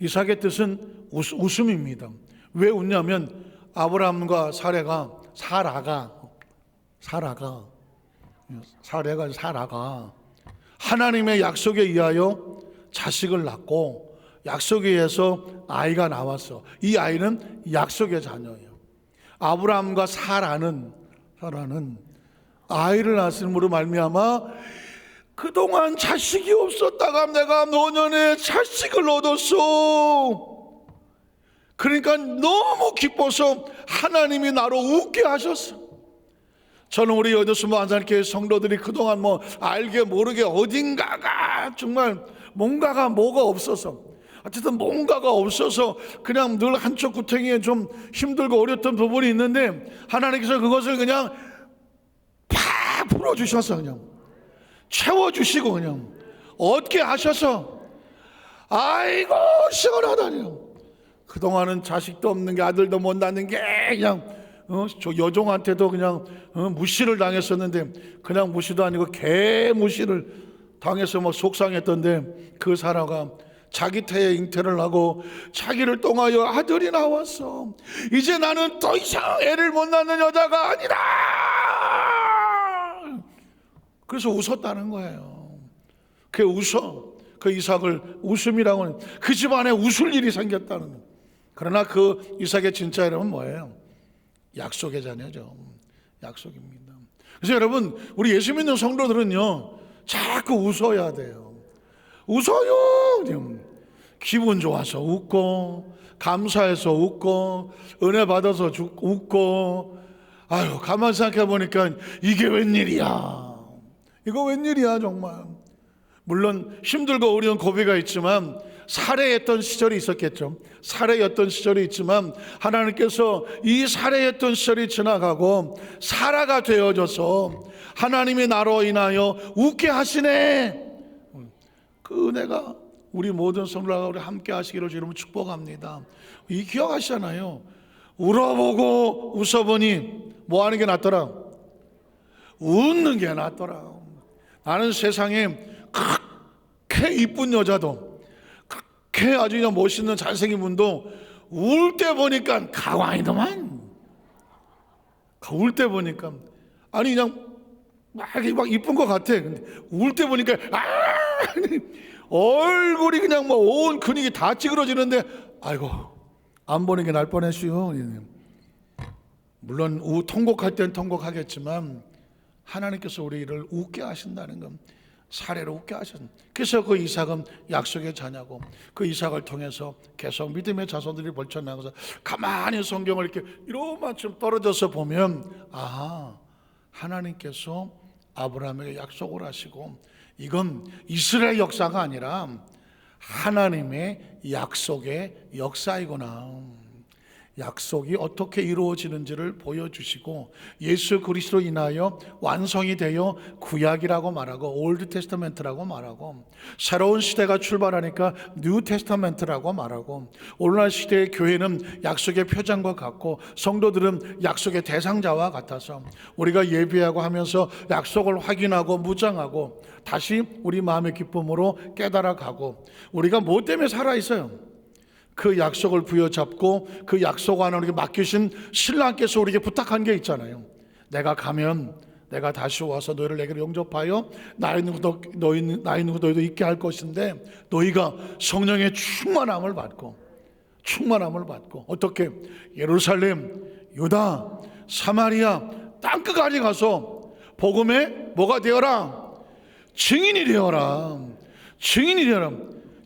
이삭의 뜻은 웃음입니다. 왜 웃냐면 아브라함과 사라가 하나님의 약속에 의하여 자식을 낳고 약속에 의해서 아이가 나왔어. 이 아이는 약속의 자녀예요. 아브라함과 사라는 아이를 낳았음으로 말미암아 그동안 자식이 없었다가 내가 노년에 자식을 얻었어. 그러니까 너무 기뻐서 하나님이 나로 웃게 하셨어. 저는 우리 여도수모 안산교회 성도들이 그동안 알게 모르게 어딘가가 정말 뭔가가 뭐가 없어서 어쨌든 뭔가가 없어서 그냥 늘 한쪽 구탱이에 좀 힘들고 어렸던 부분이 있는데 하나님께서 그것을 그냥 팍 풀어주셔서 그냥 채워주시고 그냥 얻게 하셔서 아이고 시원하다니요. 그동안은 자식도 없는 게 아들도 못 낳는 게 그냥 저 여종한테도 그냥 무시를 당했었는데 그냥 무시도 아니고 개 무시를 당해서 속상했던데 그 사라가 자기 태에 잉태를 하고 자기를 통하여 아들이 나왔어. 이제 나는 더 이상 애를 못 낳는 여자가 아니다. 그래서 웃었다는 거예요. 그 웃어. 그 이삭을 웃음이라고 하는 그 집안에 웃을 일이 생겼다는 거예요. 그러나 그 이삭의 진짜 이름은 뭐예요? 약속의 자녀죠. 약속입니다. 그래서 여러분 우리 예수 믿는 성도들은요 자꾸 웃어야 돼요. 웃어요. 기분 좋아서 웃고 감사해서 웃고 은혜 받아서 웃고 아유 가만 생각해 보니까 이게 웬일이야. 이거 웬일이야 정말. 물론 힘들고 어려운 고비가 있지만 살해했던 시절이 있었겠죠. 살해였던 시절이 있지만 하나님께서 이 살해했던 시절이 지나가고 사라가 되어져서 하나님이 나로 인하여 웃게 하시네. 그 은혜가 우리 모든 성도가 우리 함께 하시기를 주님으로 축복합니다. 이 기억하시잖아요. 울어보고 웃어보니 뭐 하는 게 낫더라? 웃는 게 낫더라. 나는 세상에 그렇게 이쁜 여자도 그렇게 아주 그냥 멋있는 잘생긴 분도 울 때 보니까 가관이더만. 울 때 보니까 아니 그냥 막 이쁜 것 같아. 근데 울 때 보니까 얼굴이 그냥 온 근육이 다 찌그러지는데 아이고 안 보는 게 날 뻔했슈. 물론 통곡할 땐 통곡하겠지만 하나님께서 우리를 웃게 하신다는 건 사례로 웃게 하셨습니다. 그래서 그 이삭은 약속의 자녀고 그 이삭을 통해서 계속 믿음의 자손들이 벌쳐나가서 가만히 성경을 이렇게 이런만큼 떨어져서 보면 하나님께서 아브라함에게 약속을 하시고 이건 이스라엘 역사가 아니라 하나님의 약속의 역사이구나. 약속이 어떻게 이루어지는지를 보여주시고 예수 그리스도로 인하여 완성이 되어 구약이라고 말하고 올드 테스터멘트라고 말하고 새로운 시대가 출발하니까 뉴 테스터멘트라고 말하고 오늘날 시대의 교회는 약속의 표장과 같고 성도들은 약속의 대상자와 같아서 우리가 예배하고 하면서 약속을 확인하고 무장하고 다시 우리 마음의 기쁨으로 깨달아가고 우리가 뭐 때문에 살아있어요? 그 약속을 부여잡고 그 약속 안에 우리에게 맡기신 신랑께서 우리에게 부탁한 게 있잖아요. 내가 가면 내가 다시 와서 너희를 내게로 영접하여 나 있는 곳 너희도 있게 할 것인데 너희가 성령의 충만함을 받고 어떻게 예루살렘, 유다, 사마리아 땅끝까지 가서 복음의 뭐가 되어라? 증인이 되어라.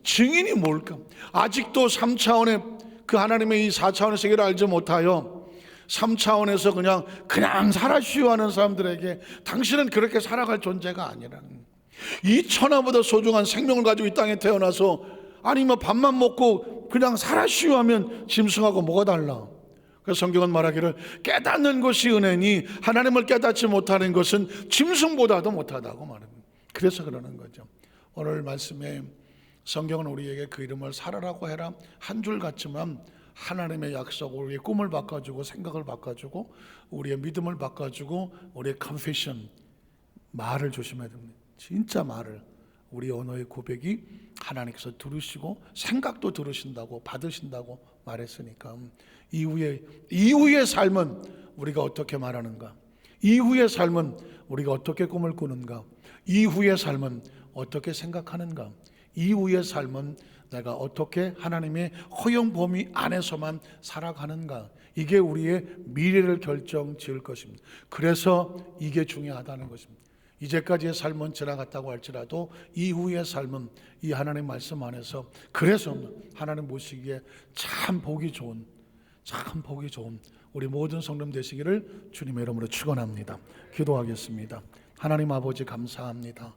증인이 뭘까? 아직도 3차원의 그 하나님의 이 4차원의 세계를 알지 못하여 3차원에서 그냥 살아쉬워 하는 사람들에게 당신은 그렇게 살아갈 존재가 아니라는, 이 천하보다 소중한 생명을 가지고 이 땅에 태어나서 아니면 밥만 먹고 그냥 살아쉬워 하면 짐승하고 뭐가 달라? 그래서 성경은 말하기를 깨닫는 것이 은혜니 하나님을 깨닫지 못하는 것은 짐승보다도 못하다고 말합니다. 그래서 그러는 거죠. 오늘 말씀에 성경은 우리에게 그 이름을 살아라고 해라 한 줄 같지만 하나님의 약속, 우리의 꿈을 바꿔주고 생각을 바꿔주고 우리의 믿음을 바꿔주고 우리의 confession, 말을 조심해야 됩니다. 진짜 말을, 우리 언어의 고백이 하나님께서 들으시고 생각도 들으신다고 받으신다고 말했으니까 이후의 삶은 우리가 어떻게 말하는가, 이후의 삶은 우리가 어떻게 꿈을 꾸는가, 이후의 삶은 어떻게 생각하는가, 이후의 삶은 내가 어떻게 하나님의 허용 범위 안에서만 살아가는가, 이게 우리의 미래를 결정 지을 것입니다. 그래서 이게 중요하다는 것입니다. 이제까지의 삶은 지나갔다고 할지라도 이후의 삶은 이 하나님 말씀 안에서, 그래서 하나님 보시기에 참 보기 좋은 우리 모든 성도님 되시기를 주님의 이름으로 축원합니다. 기도하겠습니다. 하나님 아버지 감사합니다.